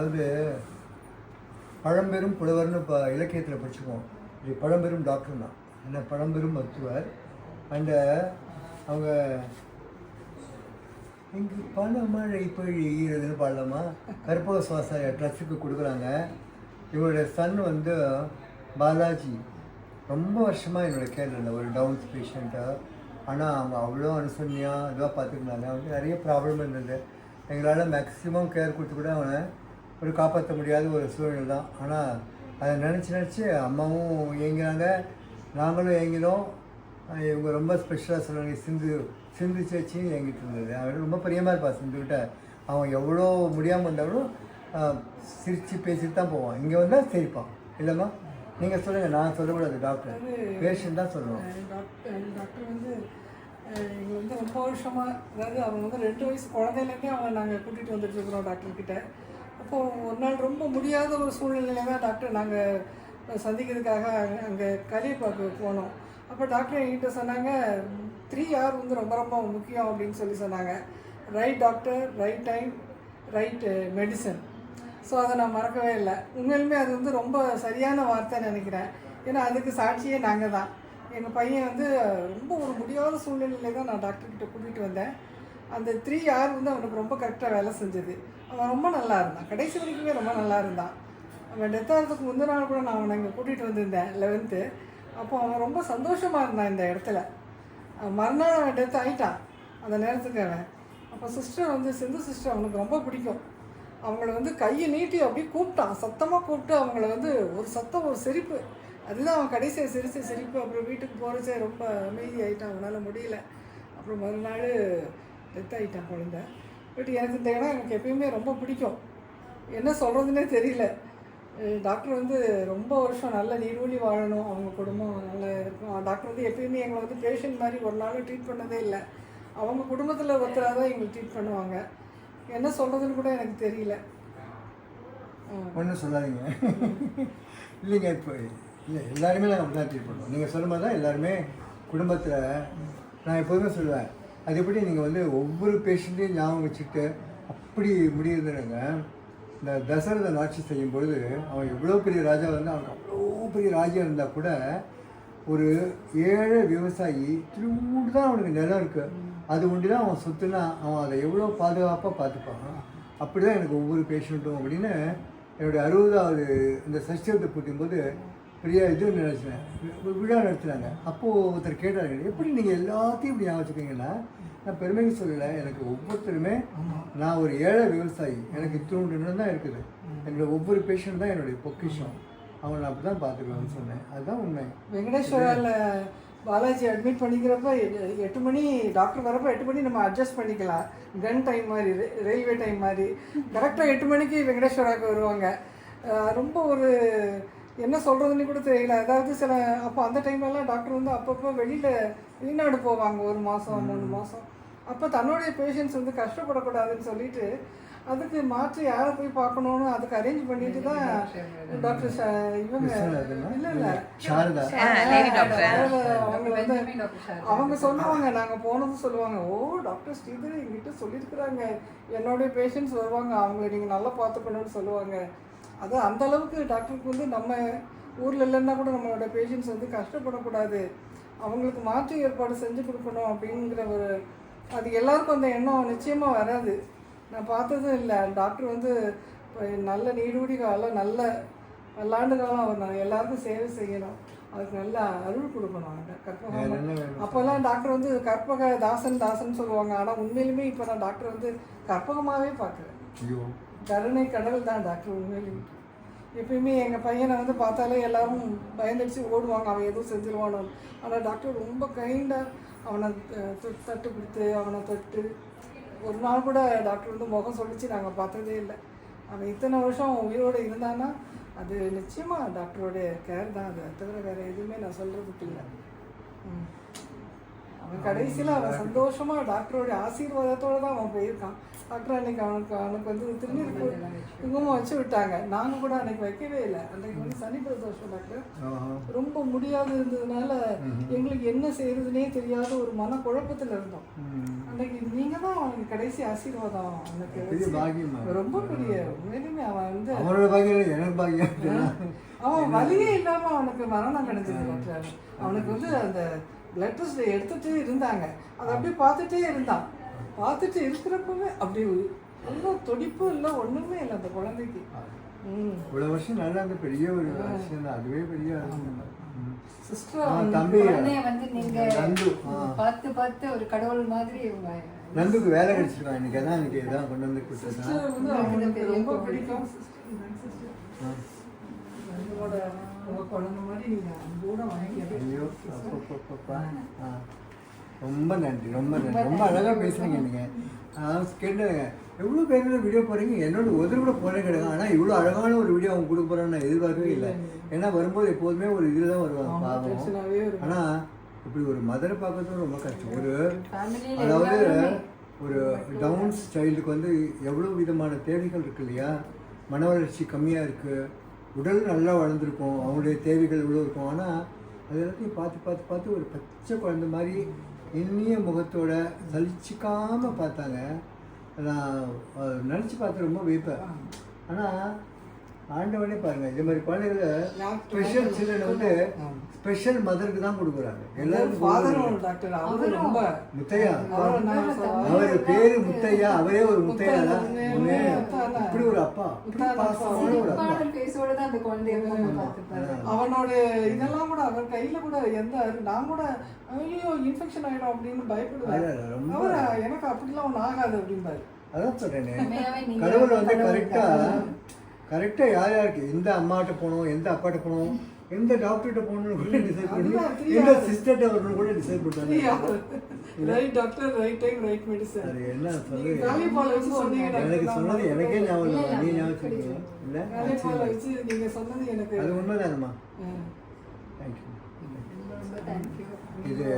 அதாவது பழம்பெரும் புலவர்னு இப்போ இலக்கியத்தில் படிச்சுக்குவோம். இது பழம்பெரும் டாக்டர் தான், என்ன பழம்பெரும் மருத்துவர். அண்ட் அவங்க இங்கு பணமழை பொழிகிறதுன்னு பாடலாமா, கற்பக சுவாச ட்ரஸ்ட்டுக்கு கொடுக்குறாங்க. இவருடைய சன் வந்து பாலாஜி ரொம்ப வருஷமாக என்னோடய கேரளில் ஒரு டவுன்ஸ் பேஷண்ட்டு. ஆனால் அவங்க அவ்வளோ அனுசரணையாக இதுவாக பார்த்துருந்தாங்க. அவனுக்கு நிறைய ப்ராப்ளம் இருந்தது. எங்களால் மேக்ஸிமம் கேர் கொடுத்து கூட அவனை ஒரு காப்பாற்ற முடியாத ஒரு சூழ்நிலை தான். ஆனால் அதை நினச்சி அம்மாவும் ஏங்கினாங்க, நாங்களும் ஏங்கினோம். இவங்க ரொம்ப ஸ்பெஷலாக சொன்னாங்க. சிந்து சேச்சியும் ஏங்கிட்டு இருந்தது. அவன் ரொம்ப பிரியமாக இருப்பாள் சிந்துக்கிட்ட. அவன் எவ்வளோ முடியாமல் வந்தாலும் சிரித்து பேசிட்டு தான் போவான். இங்கே வந்தால் சிரிப்பான். இல்லைம்மா நீங்கள் சொல்லுங்கள், நான் சொல்லக்கூடாது, டாக்டர் பேஷண்ட் தான் சொல்லணும். டாக்டர் வந்து எங்களை வந்து ரொம்ப வருஷமாக, அதாவது அவங்க வந்து 2 வயசு குழந்தையிலேருந்தே அவங்க நாங்கள் கூட்டிகிட்டு வந்துட்டுருக்குறோம் டாக்டர்கிட்ட. அப்போது ஒரு நாள் ரொம்ப முடியாத ஒரு சூழ்நிலையில தான் டாக்டர் நாங்கள் சந்திக்கிறதுக்காக அங்கே கலியப்பாக்கு போனோம். அப்போ டாக்டர் என்கிட்ட சொன்னாங்க, 3R வந்து ரொம்ப ரொம்ப முக்கியம் அப்படின்னு சொன்னாங்க. Right doctor, right time, right medicine. So அதை நான் மறக்கவே இல்லை. உண்மையிலுமே அது வந்து ரொம்ப சரியான வார்த்தைன்னு நினைக்கிறேன். ஏன்னா அதுக்கு சாட்சியே நாங்கள் தான். எங்கள் பையன் வந்து ரொம்ப ஒரு முடியாத சூழ்நிலையில தான் நான் டாக்டர்கிட்ட கூட்டிகிட்டு வந்தேன். அந்த 3R வந்து அவனுக்கு ரொம்ப கரெக்டாக வேலை செஞ்சது. அவன் ரொம்ப நல்லா இருந்தான், கடைசி வரைக்குமே ரொம்ப நல்லா இருந்தான். அவன் டெத் ஆகிறதுக்கு முந்தின நாள் கூட நான் அவனை இங்கே கூட்டிகிட்டு வந்திருந்தேன் 11th. அப்போ அவன் ரொம்ப சந்தோஷமாக இருந்தான் இந்த இடத்துல. மறுநாள் அவன் டெத் ஆகிட்டான் அந்த நேரத்துக்கு அவன். அப்போ சிஸ்டர் வந்து சிந்து சிஸ்டர் அவனுக்கு ரொம்ப பிடிக்கும். அவங்கள வந்து கையை நீட்டி அப்படியே கூப்பிட்டான், சத்தமாக கூப்பிட்டு அவங்கள வந்து ஒரு சத்தம், ஒரு சிரிப்பு. அதுதான் அவன் கடைசியாக சிரித்த சிரிப்பு. அப்புறம் வீட்டுக்கு போகிறச்சே ரொம்ப அமைதி ஆகிட்டான், அவனால் முடியல. அப்புறம் மறுநாள் டெத் ஆகிட்டான் குழந்தை. பட் எனக்கு இந்த இடம் எனக்கு எப்பயுமே ரொம்ப பிடிக்கும். என்ன சொல்கிறதுனே தெரியல. டாக்டர் வந்து ரொம்ப வருஷம் நல்ல நீடூழி வாழணும், அவங்க குடும்பம் நல்லா இருக்கும். டாக்டர் வந்து எப்பயுமே எங்களை வந்து பேஷண்ட் மாதிரி ஒரு நாளும் ட்ரீட் பண்ணதே இல்லை. அவங்க குடும்பத்தில் ஒருத்தராக தான் எங்களை ட்ரீட் பண்ணுவாங்க. என்ன சொல்கிறதுன்னு கூட எனக்கு தெரியல. ஒன்றும் சொல்லாதீங்க. இல்லைங்க, இப்போ இல்லை எல்லாருமே நாங்கள் அப்படி தான் ட்ரீட் பண்ணுவோம். நீங்கள் சொல்லும் போது தான் எல்லாருமே குடும்பத்தில். நான் எப்போதுமே சொல்லுவேன், அது எப்படி நீங்கள் வந்து ஒவ்வொரு பேஷண்ட்டையும் ஞாபகம் வச்சுட்டு அப்படி முடியுதுங்க. இந்த தசரதன் ஆட்சி செய்யும்பொழுது அவன் எவ்வளோ பெரிய ராஜா வந்து, அவனுக்கு அவ்வளோ பெரிய ராஜா இருந்தால் கூட ஒரு ஏழை விவசாயி திரும்பி தான் அவனுக்கு நிலம் இருக்குது, அது ஒண்டி தான் அவன் சொத்துனா அவன் அதை எவ்வளோ பாதுகாப்பாக பார்த்துப்பான். அப்படி தான் எனக்கு ஒவ்வொரு பேஷண்ட்டும் அப்படின்னு என்னுடைய 60வது இந்த சஷ்டியத்தை கூட்டும்போது பெரிய இது நினச்சினேன், விழா நடத்துனாங்க. அப்போது ஒருத்தர் கேட்டாங்க, எப்படி நீங்கள் எல்லாத்தையும் இப்படி ஞாபகம் வச்சுக்கீங்கன்னா, நான் பெருமைக்கு சொல்லலை, எனக்கு ஒவ்வொருத்தருமே நான் ஒரு ஏழை விவசாயி, எனக்கு இத்தூண்டு தான் இருக்குது, என்னோட ஒவ்வொரு பேஷண்ட் தான் என்னுடைய பொக்கிஷம், அவனை அப்படி தான் பார்த்துக்கலாம்னு சொன்னேன். அதுதான் உண்மை. வெங்கடேஸ்வராவில் பாலாஜி அட்மிட் பண்ணிக்கிறப்ப 8 மணி, டாக்டர் வரப்போ 8 மணி நம்ம அட்ஜஸ்ட் பண்ணிக்கலாம். கன் டைம் மாதிரி, ரயில்வே டைம் மாதிரி கரெக்டாக 8 மணிக்கு வெங்கடேஸ்வராவுக்கு வருவாங்க. ரொம்ப ஒரு என்ன சொல்கிறதுன்னு கூட தெரியல. அதாவது சில அப்போ அந்த டைம்லலாம் டாக்டர் வந்து அப்பப்போ வெளிநாடு போவாங்க 1 மாதம் 3 மாதம். அப்போ தன்னுடைய பேஷண்ட்ஸ் வந்து கஷ்டப்படக்கூடாதுன்னு சொல்லிட்டு அதுக்கு மாற்றி யாரை போய் பார்க்கணுன்னு அதுக்கு அரேஞ்ச் பண்ணிட்டு தான் டாக்டர் இவங்க இல்லை அவங்க சொல்லுவாங்க, நாங்கள் போனதும் சொல்லுவாங்க, ஓ டாக்டர் ஸ்ரீதர் எங்கிட்ட சொல்லியிருக்கிறாங்க, என்னுடைய பேஷண்ட்ஸ் வருவாங்க, அவங்கள நீங்கள் நல்லா பார்த்துக்கணும்னு சொல்லுவாங்க. அது அந்த அளவுக்கு டாக்டருக்கு வந்து நம்ம ஊரில் இல்லைன்னா கூட நம்மளோட பேஷண்ட்ஸ் வந்து கஷ்டப்படக்கூடாது, அவங்களுக்கு மாற்று ஏற்பாடு செஞ்சு கொடுக்கணும் அப்படிங்கிற ஒரு, அது எல்லாருக்கும் அந்த எண்ணம் நிச்சயமாக வராது. நான் பார்த்ததும் இல்லை. டாக்டர் வந்து நல்ல நீடூடி காலம், நல்ல பல்லாண்டு காலம் அவர் எல்லாருக்கும் சேவை செய்யணும், அதுக்கு நல்ல அருள் கொடுக்கணும். அந்த கற்பகம் அப்போல்லாம் டாக்டர் வந்து கற்பக தாசன் சொல்லுவாங்க. ஆனால் உண்மையிலுமே இப்போ நான் டாக்டர் வந்து கற்பகமாகவே பார்க்குறேன். கருணை கடல் தான் டாக்டர் உண்மையிலுமே. எப்பயுமே எங்கள் பையனை வந்து பார்த்தாலே எல்லாரும் பயந்துடுச்சு ஓடுவாங்க, அவன் எதுவும் செஞ்சிருவானோ. ஆனால் டாக்டர் ரொம்ப கைண்டாக அவனை தட்டு கொடுத்து அவனை தொட்டு ஒரு நாள் கூட டாக்டர் வந்து முகம் சொல்லிச்சு நாங்கள் பார்த்ததே இல்லை. அவன் இத்தனை வருஷம் உயிரோடு இருந்தான்னா அது நிச்சயமாக டாக்டரோடைய கேர் தான். அது தவிர வேறு எதுவுமே நான் சொல்கிறதுக்கு இல்லை. அவன் கடைசியில் அவன் சந்தோஷமாக டாக்டரோடைய ஆசீர்வாதத்தோடு தான் அவன் போயிருக்கான். டாக்டர் அன்றைக்கி அவனுக்கு வந்து திருநீருக்கு குங்குமம் வச்சு விட்டாங்க. நாங்கள் கூட அன்றைக்கி வைக்கவே இல்லை. அன்றைக்கி வந்து சனி பிரதோஷம் டாக்டர் ரொம்ப முடியாது இருந்ததுனால எங்களுக்கு என்ன செய்யறதுனே தெரியாத ஒரு மன குழப்பத்தில் இருந்தோம். அந்த அன்னைக்கு நீங்கள் தான் அவனுக்கு கடைசி ஆசீர்வாதம் அவனுக்கு பெரிய பாக்கியமா. ரொம்ப பெரிய உண்மையிலுமே அவன் வந்து அவனோட பாக்கியம் இல்லை, எனக்கு பாக்கியம். அவன் வலியே இல்லாமல் அவனுக்கு மரணம் கிடைச்சது டாக்டர். அவனுக்கு வந்து அந்த பிளட் டெஸ்ட் எடுத்துகிட்டே இருந்தாங்க, அதை அப்படியே பார்த்துட்டே இருந்தான். பார்த்துட்டு இருக்கிறப்பவே அப்படி ஒன்றும் துடிப்பும் இல்லை, ஒன்றுமே இல்லை அந்த குழந்தைக்கு. இவ்வளோ வருஷம் நல்லா இருந்த பெரிய ஒரு விஷயம் தான், அதுவே பெரிய சிஸ்டர் தம்பி வந்து நீங்க நந்து பார்த்து பார்த்து ஒரு கடவுள் மாதிரி இவங்க நந்துக்கு வேலை கிடைச்சிருக்கான் இன்னைக்கு. அதான் இன்னைக்கு இதான் கொண்டு வந்து கொடுத்துருக்கான். சிஸ்டர் வந்து அவனுக்கு ரொம்ப பிடிக்கும். உங்களோட உங்கள் குழந்தை மாதிரி நீங்கள் அன்போட வாங்கிக்கிறேன். ஐயோ அப்பப்பப்பா. ரொம்ப நன்றி, ரொம்ப நன்றி. ரொம்ப அழகாக பேசுகிறீங்க நீங்கள். கேட்டேங்க எவ்வளோ பேர் வீடியோ போகிறீங்க, என்னோட உதவி கூட போனே கிடையாது. ஆனால் இவ்வளோ அழகான ஒரு வீடியோ அவங்க கொடுக்க போகிறேன்னு நான் எதிர்பார்க்கவே இல்லை. ஏன்னா வரும்போது எப்போதுமே ஒரு இதில் தான் வருவாங்க பாவம். ஆனால் இப்படி ஒரு மதரை பார்க்கறது ரொம்ப கஷ்டம். ஒரு அதாவது ஒரு டவுன்ஸ் சைல்டுக்கு வந்து எவ்வளோ விதமான தேவைகள் இருக்கு இல்லையா. மன வளர்ச்சி கம்மியாக இருக்குது, உடல் நல்லா வளர்ந்துருக்கும், அவங்களுடைய தேவைகள் இவ்வளோ இருக்கும். ஆனால் அது எல்லாத்தையும் பார்த்து பார்த்து பார்த்து ஒரு பச்சை குழந்தை மாதிரி இனிய முகத்தோட சலிச்சிக்காமல் பார்த்தாங்க. நான் நினச்சி பார்த்து ரொம்ப வைப்பேன். ஆனால் ஆண்டவனே பாருங்கள், இதே மாதிரி குழந்தைகளை ஸ்பெஷல் சில்ட்ரனை வந்து ஸ்பெஷல் மதருக்கு தான் கொடுக்குறாங்க. எல்லாரும் டாக்டர் அவரு ரொம்ப முத்தையா, அவர் பேரு முத்தையா, அவரே ஒரு முத்தையா தான். இப்படி ஒரு அப்பா, இப்படி பாசமான ஒரு அப்பா. அவனோட இதெல்லாம் கூட அவர் கையில கூட எந்த நான் கூட ஐயோ இன்ஃபெக்ஷன் ஆகிடும் அப்படின்னு பயப்படுவேன். அவர் எனக்கு அப்படிலாம் ஒன்றும் ஆகாது அப்படின்பாரு. அதான் சொல்றேனே, கடவுள் வந்து கரெக்டாக யார் யாருக்கு எந்த அம்மாட்ட போகணும், எந்த அப்பாட்ட போகணும், எந்த டாக்டர்கிட்ட போகணும்னு கூட டிசைட் பண்ணி, எந்த சிஸ்டர்கிட்ட வரணும்னு கூட டிசைட் பண்ணுறாங்க. Right doctor, right time, right medicine. அது என்ன சொல்லுது, சொன்னீங்க எனக்கு சொன்னது எனக்கே ஞாபகம் இல்லை, நீ ஞாபகம் இல்லை. வச்சு நீங்க சொன்னது எனக்கு அது உண்மைதானம்மா. தேங்க்யூ. இது